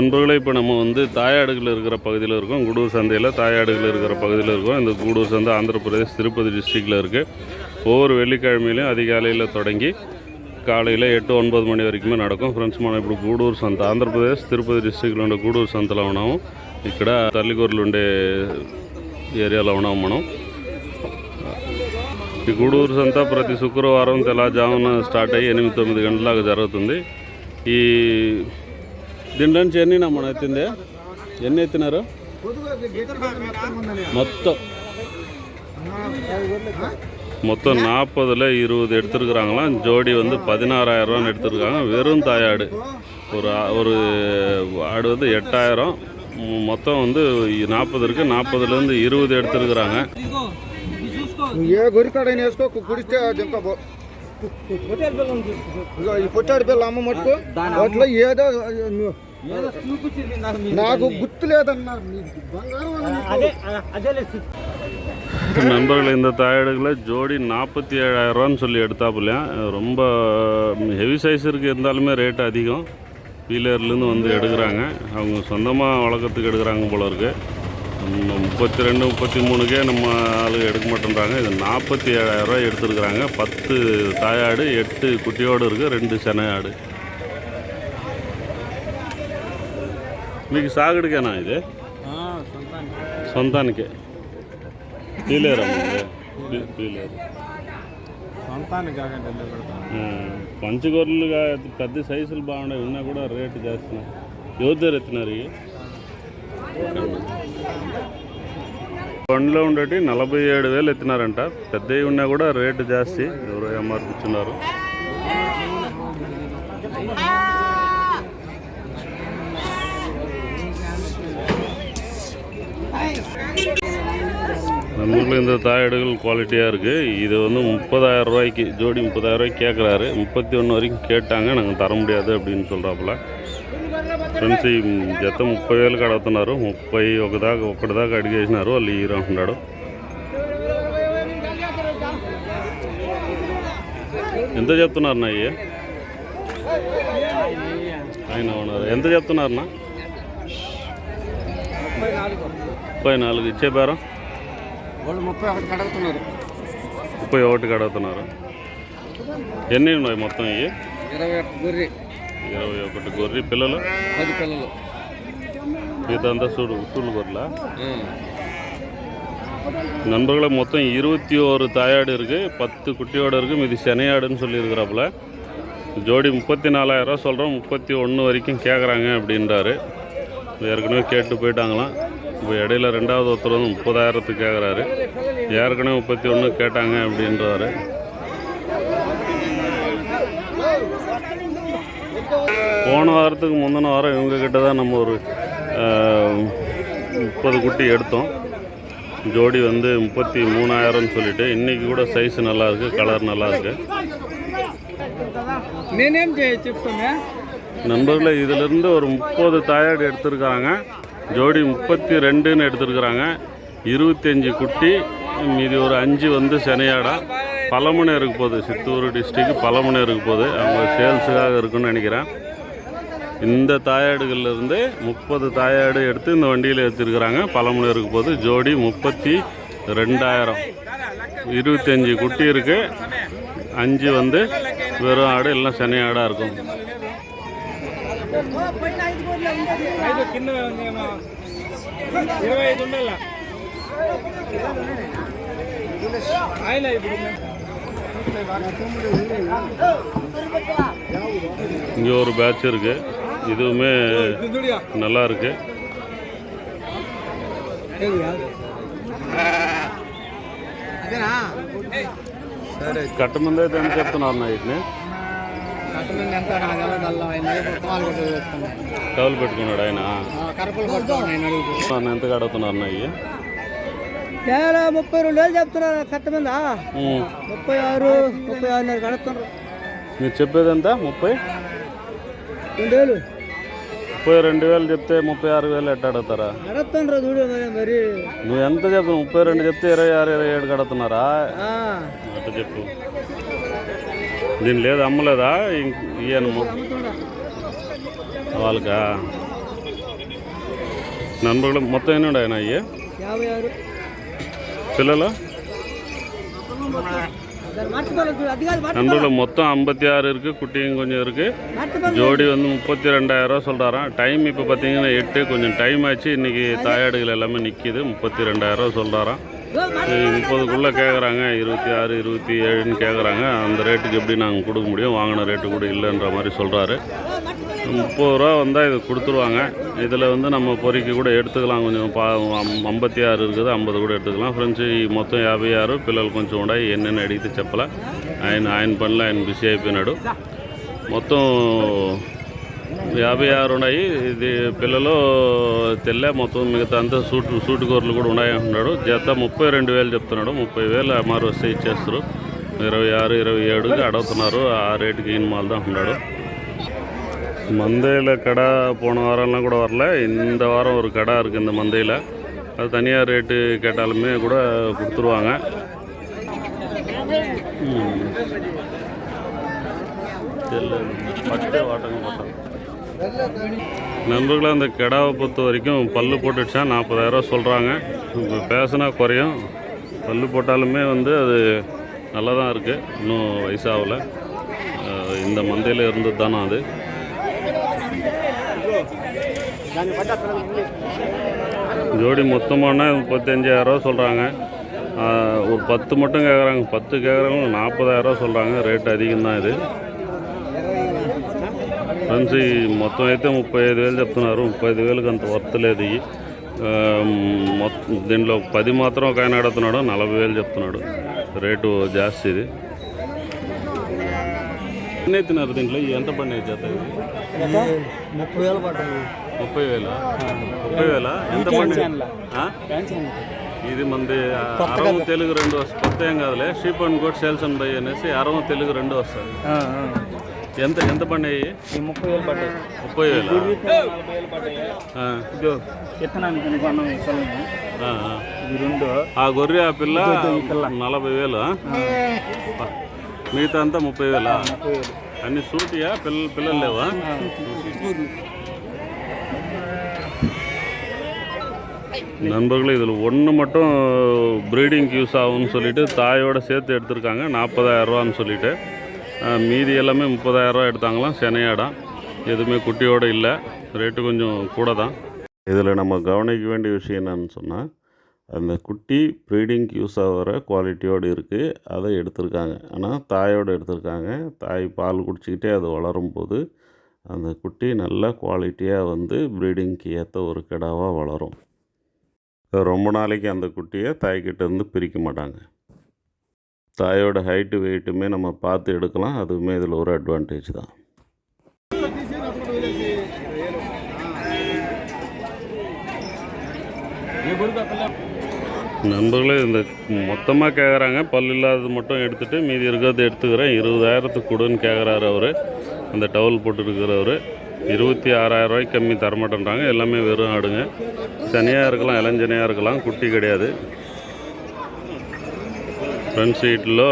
நண்பர்களே, இப்போ நம்ம வந்து தாயாடுகள் இருக்கிற பகுதியில் இருக்கோம். கூடூர் சந்தையில் தாயாடுகள் இருக்கிற பகுதியில் இருக்கோம். இந்த கூடூர் சந்தை ஆந்திர பிரதேஷ் திருப்பதி டிஸ்ட்ரிக்டில் இருக்குது. ஒவ்வொரு வெள்ளிக்கிழமையிலையும் அதிகாலையில் தொடங்கி காலையில் 8-9 மணி வரைக்குமே நடக்கும். ఫ్రెండ్స్, మనం ఇప్పుడు గూడూరు సంత ఆంధ్రప్రదేశ్ తిరుపతి డిస్ట్రిక్ట్లో ఉండే గూడూరు సంతలో ఉన్నాము. ఇక్కడ తల్లిగొర్రెలు ఉండే ఏరియాలో ఉన్నాము మనం. ఈ గూడూరు సంత ప్రతి శుక్రవారం తెల్లజామున స్టార్ట్ అయ్యి 8-9 గంటలకు జరుగుతుంది. ఈ దీంట్లో నుంచి ఎన్ని మనం ఎత్తిందే, ఎన్ని ఎత్తినారు மொத்தம் 40ல் 20 எடுத்துருக்குறாங்களாம். ஜோடி வந்து 16,000 எடுத்துருக்காங்க. வெறும் தாயாடு ஒரு ஆடு வந்து 8,000. மொத்தம் வந்து 40 இருக்குது. 40லேருந்து 20 எடுத்துருக்குறாங்க. పొట్టాడు పిల్ల అమ్మ మటుకు వాటిలో ఏదో నాకు గుర్తు లేదన్నారు. நண்பர்கள், இந்த தாயாடுகளை ஜோடி 47,000 சொல்லி எடுத்தாப்புலையா. ரொம்ப ஹெவி சைஸ் இருக்குது, இருந்தாலுமே ரேட்டு அதிகம். பீலர்லேருந்து வந்து எடுக்கிறாங்க. அவங்க சொந்தமாக வளர்க்கறதுக்கு எடுக்கிறாங்க போல இருக்குது. 32-33க்கே நம்ம ஆளுங்க எடுக்க மாட்டேன்றாங்க. இது 47,000 எடுத்துருக்குறாங்க. 10 தாயாடு, 8 குட்டியோடு இருக்குது, 2 செனை ஆடு. మీకు సాగుడికేనా ఇది? సొంతానికే. పీలేరు పీలేరు పంచగొర్రెలుగా పెద్ద సైజులు బాగున్నాయి. ఉన్నా కూడా రేటు చేస్తున్నాయి. ఎవరి దగ్గర ఎత్తినారు? పండ్లో ఉండేటి 47,000 ఎత్తినారంట. పెద్దవి ఉన్నా కూడా రేటు జాస్తి. ఎవరో ఏమార్పుచ్చున్నారు. நம்மளுக்கு இந்த தாயாடுகள் குவாலிட்டியாக இருக்குது. இது வந்து 30,000 ரூபாய்க்கு ஜோடி 30,000 ரூபாய்க்கு கேட்குறாரு. 31 வரைக்கும் கேட்டாங்க, நாங்கள் தர முடியாது அப்படின்னு சொல்கிறாப்புல. ఫ్రెండ్స్, ఈ జత 30,000 అడుగుతున్నారు. 31 దాకా అడిగేసినారు. వాళ్ళు హీరో అంటున్నాడు. ఎంత చెప్తున్నారు నా? ఆయన ఉన్నారు. ఎంత చెప్తున్నారన్నా? 34 ఇచ్చే బేరం 31 అడుగుతున్నారు. 31 అడుగుతున్నారు. ఎన్ని ఉన్నాయి మొత్తం? ఇవి 21 గొర్రె పిల్లలు, 10 పిల్లలు. ఇదంతా సూళ్ళు గొర్రెలా? நண்பர்களை மொத்தம் 21 தாயாடு இருக்குது, 10 குட்டியோடு இருக்குது. இது செனையாடுன்னு சொல்லியிருக்கிறாப்புல. ஜோடி 34,000 சொல்கிறோம். 31 வரைக்கும் கேட்குறாங்க அப்படின்றாரு. ஏற்கனவே கேட்டு போயிட்டாங்களாம். இப்போ இடையில ரெண்டாவது ஒருத்தர் வந்து 30,000 கேட்குறாரு. ஏற்கனவே 31 கேட்டாங்க அப்படின்றாரு. போன வாரத்துக்கு முந்தின வாரம் இவங்கக்கிட்ட தான் நம்ம ஒரு 30 குட்டி எடுத்தோம். ஜோடி வந்து 33,000 சொல்லிட்டு. இன்றைக்கி கூட சைஸ் நல்லாயிருக்கு, கலர் நல்லாயிருக்கு. நண்பர்களே, இதிலிருந்து ஒரு 30 தாயாடு எடுத்துருக்காங்க. ஜோடி 32ன்னு எடுத்துருக்குறாங்க. 25 குட்டி, மீதி ஒரு 5 வந்து செனையாடா. பலமுனை இருக்க போகுது. சித்தூர் டிஸ்ட்ரிக்ட் பலமுனை இருக்க போகுது. அவங்க சேல்ஸுக்காக இருக்குன்னு நினைக்கிறேன். இந்த தாயாடுகள்லேருந்து 30 தாயாடு எடுத்து இந்த வண்டியில் எடுத்துருக்குறாங்க. பலமுனை இருக்க போகுது. ஜோடி 32,000. 25 குட்டி இருக்குது, 5 வந்து வெறும் ஆடு, எல்லாம் செனையாடாக இருக்கும். இங்கே ஒரு பேட்ச் இருக்கு. இதுவுமே நல்லா இருக்கு. కట్టమంది అయితే ఎంత చెప్తున్నారు వీటిని? కవులు పెట్టుకున్నాడు ఆయన. ఎంతగా అడుగుతున్నారు అన్నయ్య? 32,000 చెప్తున్నారు. కట్ట మీద 36, 36,500 కడుతున్నారు. మీరు చెప్పేది ఎంత? 32,000. 32,000 చెప్తే 36,000 ఎట్ట అడుగుతారా? అడుగుతుండ్రు చూడు మరి. నువ్వు ఎంత చెప్తావు? 32 చెప్తే 26, 27 కడుతున్నారా? అట్ట చెప్పు. దీని లేదు, అమ్మలేదా? ఇయ్యను వాళ్ళకా? నన్బగలు మొత్తం ఎన్ని ఉన్నాయి అయ్యి 56 పిల్లలు நண்பர்கள் மொத்தம் 56 இருக்குது, குட்டியும் கொஞ்சம் இருக்குது. ஜோடி வந்து 32,000 சொல்கிறாராம். டைம் இப்போ பார்த்தீங்கன்னா 8, கொஞ்சம் டைம் ஆச்சு. இன்றைக்கி தாயாடுகள் எல்லாமே நிற்கிது. 32,000 சொல்கிறாராம். 30க்குள்ளே கேட்குறாங்க, 26, 27ன்னு கேட்குறாங்க. அந்த ரேட்டுக்கு எப்படி நாங்கள் கொடுக்க முடியும், வாங்கின ரேட்டு கூட இல்லைன்ற மாதிரி சொல்கிறாரு. 30 ரூபா வந்தால் இது கொடுத்துருவாங்க. இதில் வந்து நம்ம பொறிக்கு கூட எடுத்துக்கலாம். கொஞ்சம் 56 இருக்குது, 50 கூட எடுத்துக்கலாம். ఫ్రెండ్స్ ఈ మొత్తం 56. పిల్లలు కొంచెం ఉన్నాయి. ఎన్నెన్ని అడిగితే చెప్పాల. ఆయన పనిలో ఆయన బిజీ అయిపోయినాడు. మొత్తం 56 ఉన్నాయి. ఇది పిల్లలు తెల్ల, మొత్తం మిగతా అంతా సూటు కూరలు కూడా ఉన్నాయి అంటున్నాడు. జత 32,000 చెప్తున్నాడు. 30,000 అమ్మారు వస్తే ఇచ్చేస్తారు. 26, 27కి అడుగుతున్నారు. ఆ రేటుకి ఈయన మాల్దా అంటున్నాడు. மந்தையில் கடை போன வாரம்லாம் கூட வரல. இந்த வாரம் ஒரு கடை இருக்குது இந்த மந்தையில். அது தனியாக ரேட்டு கேட்டாலுமே கூட கொடுத்துருவாங்க. நண்பர்களே, அந்த கெடாவை பொறுத்த வரைக்கும் பல்லு போட்டுடுச்சா 40,000 சொல்கிறாங்க. இப்போ பேசினா குறையும். பல்லு போட்டாலுமே வந்து அது நல்லா தான் இருக்குது. இன்னும் வயசாகலை. இந்த மந்தையில் இருந்தது தானே அது. ஜோடி மொத்தமான 35,000 சொல்கிறாங்க. ஒரு 10 மட்டும் கேட்குறாங்க. 10 கேட்குறவங்க 40,000 சொல்கிறாங்க. ரேட் அதிகம்தான் ఇది. ఫ్రెండ్స్ ఈ మొత్తం అయితే 35,000 చెప్తున్నారు. 35,000కి అంత వర్త్ లేదు. మొత్తం దీంట్లో 10 మాత్రం ఒక ఆయన అడుగుతున్నాడు. 40,000 చెప్తున్నాడు. రేటు జాస్తి ఇది. ఎన్ని తిన్నారు దీంట్లో? ఎంత పండుగ చేత? 30,000 పడుతుంది. 30,000 ఎంత పండుగ? ఇది మంది అరవ తెలుగు 2 వస్తుంది. కొత్త ఏం కాదులే. Sheep and goat sales and buy అనేసి అరవ తెలుగు 2 వస్తుంది. ఎంత పండుగ? 30,000 పడ్డాయి. 30,000 ఆ గొర్రె ఆ పిల్ల 40,000. మిగతా అంతా 30,000. అన్ని సూటియా? పిల్లలు లేవా? நண்பர்களே, இதில் ஒன்று மட்டும் ப்ரீடிங்க்கு யூஸ் ஆகும்னு சொல்லிட்டு தாயோடு சேர்த்து எடுத்திருக்காங்க. 40,000 ரூபான்னு சொல்லிட்டு. மீதி எல்லாமே 30,000 எடுத்தாங்களாம். செனையாடாம். எதுவுமே குட்டியோடு இல்லை. ரேட்டு கொஞ்சம் கூட தான். இதில் நம்ம கவனிக்க வேண்டிய விஷயம் என்னன்னு சொன்னால், அந்த குட்டி ப்ரீடிங்க்கு யூஸ் ஆகிற குவாலிட்டியோடு இருக்குது. அதை எடுத்திருக்காங்க. ஆனால் தாயோடு எடுத்திருக்காங்க. தாய் பால் குடிச்சிக்கிட்டே அது வளரும் போது அந்த குட்டி நல்ல குவாலிட்டியாக வந்து ப்ரீடிங்க்கு ஏற்ற ஒரு கிடாவாக வளரும். ரொம்ப நாளைக்கு அந்த குட்டியை தாய்கிட்டேருந்து பிரிக்க மாட்டாங்க. தாயோட ஹைட்டு வெயிட்டுமே நம்ம பார்த்து எடுக்கலாம். அதுவுமே இதில் ஒரு அட்வான்டேஜ் தான். நண்பர்களே, இந்த மொத்தமாக கேட்குறாங்க. பல் இல்லாதது மட்டும் எடுத்துகிட்டு மீதி இருக்கிறது எடுத்துக்கிறேன். 20,000க்கு கொடுன்னு கேட்குறாரு அவர். அந்த டவல் போட்டுருக்கிறவர் 26,000 ரூபாய்க்கு கம்மி தரமாட்டேன்றாங்க. எல்லாமே வெறும் ஆடுங்க. சனியாக இருக்கலாம், இளஞ்சனியாக இருக்கலாம். குட்டி கிடையாது. ఫ్రంట్ సీట్లో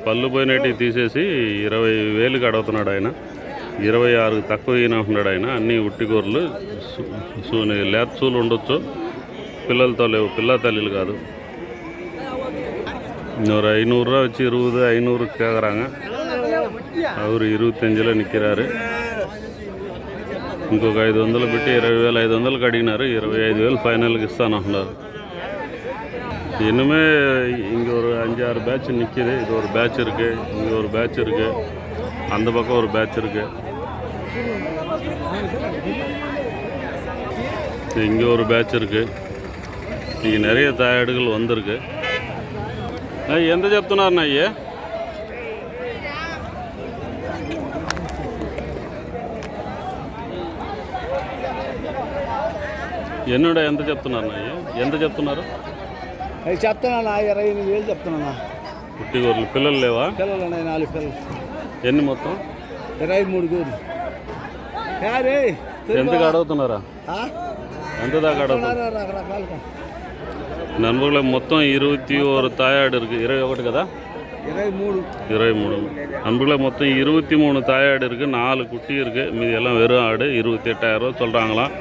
పళ్ళు పోయినట్టు తీసేసి 20,000కి అడుగుతున్నాడు ఆయన. 26కి తక్కువ ఈయనంటున్నాడు ఆయన. అన్నీ ఉట్టి కూరలు. లేత చూలు ఉండొచ్చు, పిల్లలతో లేవు. పిల్ల తల్లిలు కాదు. ஒரு 500 ரூபா வச்சு 20, 500க்கு கேட்குறாங்க. அவர் 25ல் நிற்கிறாரு. ఇంకొక 500 పెట్టి 20,500కి అడిగినారు. 25,000 ఫైనల్కి ఇస్తాను అంటున్నారు. இன்னுமே இங்கே ஒரு 5-6 பேட்ச் நிற்கிது. இது ஒரு பேட்ச் இருக்குது, இங்கே ஒரு பேட்ச் இருக்குது, அந்த பக்கம் ஒரு பேட்ச் இருக்குது, இங்கே ஒரு பேட்ச் இருக்குது. இங்கே நிறைய தாயாடுகள் வந்திருக்கு. ఎంత చెప్తున్నారు అయ్యే? ఎన్నడ ఎంత చెప్తున్నారు అయ్యే? ఎంత చెప్తున్నారు? చెప్తున్నా 28,000 చెప్తున్నా. పుట్టి గొర్రెలు పిల్లలు లేవా? పిల్లలు ఉన్నాయి, 4 పిల్లలు. ఎన్ని మొత్తం? 23 గొర్రెలు. ఎంతకు అడుగుతున్నారా? ఎంత దాకా అడుగుతున్నారు? రకరకాలుగా. நண்பர்களை மொத்தம் 21 தாயாடு இருக்குது. 21 కదా? 23. நண்பர்களை மொத்தம் 23 தாயாடு இருக்குது. 4 குட்டி இருக்குது. மீதி எல்லாம் வெறும் ஆடு. 28,000 சொல்கிறாங்களாம்.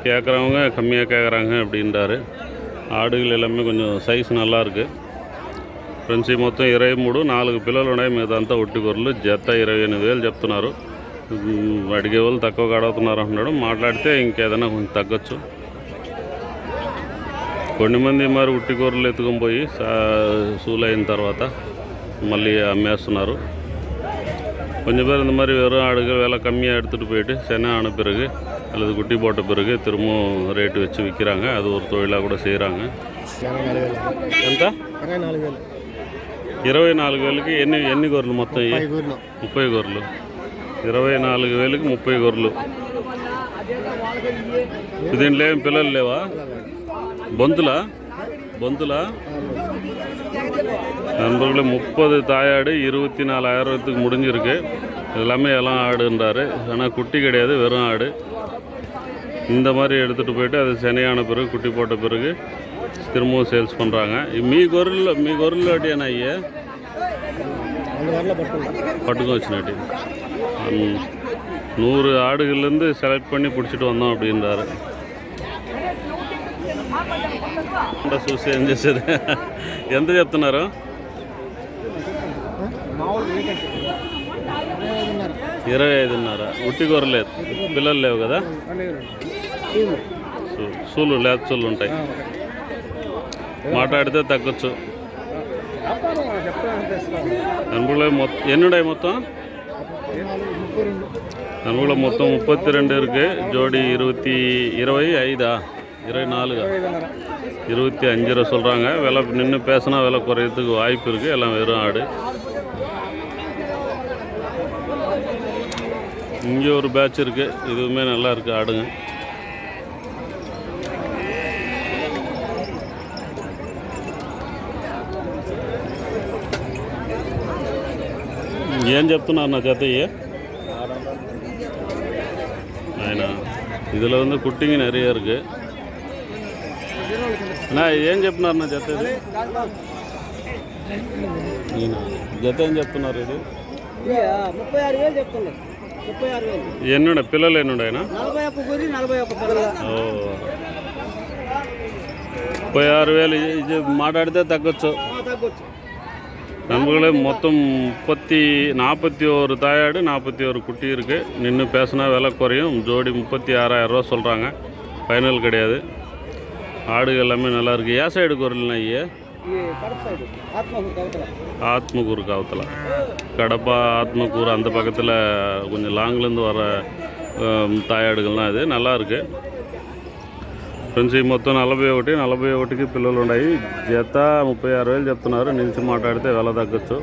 கேட்குறவங்க கம்மியாக கேட்குறாங்க அப்படின்றாரு. ఆడుగులు எல்லாமே కొంచెం సైజు నల్లాருக்கு. ఫ్రెండ్స్ ఈ మొత్తం 23 4 పిల్లలు ఉన్నాయి. మిగతాంతా ఒట్టి గొర్రెలు. జత 28,000 చెప్తున్నారు. అడిగే వాళ్ళు తక్కువగా అడుగుతున్నారు అంటున్నాడు. మాట్లాడితే ఇంకేదైనా కొంచెం తగ్గచ్చు. కొన్ని మంది మరి ఉట్టి గొర్రెలు ఎత్తుకొని పోయి సూలు అయిన తర్వాత మళ్ళీ అమ్మేస్తున్నారు. கொஞ்சம் பேர் இந்த மாதிரி வெறும் ஆடுகள் விலை கம்மியாக எடுத்துகிட்டு போயிட்டு செனை ஆன பிறகு அல்லது குட்டி போட்ட பிறகு திரும்பவும் ரேட்டு வச்சு விற்கிறாங்க. அது ஒரு தொழிலாக கூட செய்கிறாங்க. ఎంత 24,000కి ఎన్ని గొర్రెలు మొత్తం? 30 గొర్రెలు. 24,000కి 30 గొర్రెలు. దీంట్లో ఏం పిల్లలు లేవా? బొంతులా நண்பர்களே 30 தாயாடு 24,000க்கு முடிஞ்சிருக்கு. எல்லாமே எல்லாம் ஆடுன்றாரு. ஆனால் குட்டி கிடையாது, வெறும் ஆடு. இந்த மாதிரி எடுத்துகிட்டு போயிட்டு அது செனையான பிறகு குட்டி போட்ட பிறகு திரும்பவும் சேல்ஸ் பண்ணுறாங்க. మీ గొర్రెలు అడిగానా అయ్యే పట్టుకొని వచ్చినట్టు 100 ஆடுகள்லேருந்து செலக்ட் பண்ணி பிடிச்சிட்டு வந்தோம் அப்படின்றாரு. చూసి ఏం చేసేది. ఎంత చెప్తున్నారు? 25,500. ఉట్టి గొర్రెలేదు, పిల్లలు లేవు కదా? సూలు లేత సూలు ఉంటాయి. మాట్లాడితే తగ్గచ్చు. నలుగులో ఎన్నున్నాయి మొత్తం? నలుగులో మొత్తం 32 இருக்கு. ஜோடி 25 24 25 சொல்கிறாங்க. விலை நின்று பேசினா விலை குறையறதுக்கு வாய்ப்பு இருக்குது. எல்லாம் வெறும் ஆடு. இங்கே ஒரு பேட்ச் இருக்குது. இதுவுமே நல்லா இருக்குது ஆடுங்க. ఏం చెప్తున్నారు నా జత? ఆయన இதில் வந்து குட்டிங்க நிறைய இருக்குது. అన్నా ఏం చెప్తున్నారు నా జత? ఇది జత ఏం చెప్తున్నారు? ఇది 36,000 చెప్తున్నారు. 36,000 ఎన్నుండే పిల్లలు? ఎన్నుండేనా? 41 పిల్లలు. 36,000. ఇది మాట్లాడితే తగ్గొచ్చు. நண்பர்களே மொத்தம் 41 தாயாடு 41 குட்டி இருக்குது. நின்று பேசினா விலை குறையும். ஜோடி 36,000 ரூபா சொல்கிறாங்க. ஃபைனல் கிடையாது. ஆடுகள் எல்லாமே நல்லாயிருக்கு. ஏ சைடு குரல்னா ஐயா? ஆத்மகூர் காவத்தில் கடப்பா ஆத்மகூர் அந்த பக்கத்தில் கொஞ்சம் லாங்லேருந்து வர தாயாடுகள்லாம் இது நல்லாயிருக்கு. ఫ్రెండ్స్ ఈ మొత్తం 41కి పిల్లలు ఉన్నాయి. జత 36,000 చెప్తున్నారు. నిలిచి మాట్లాడితే వెల తగ్గచ్చు.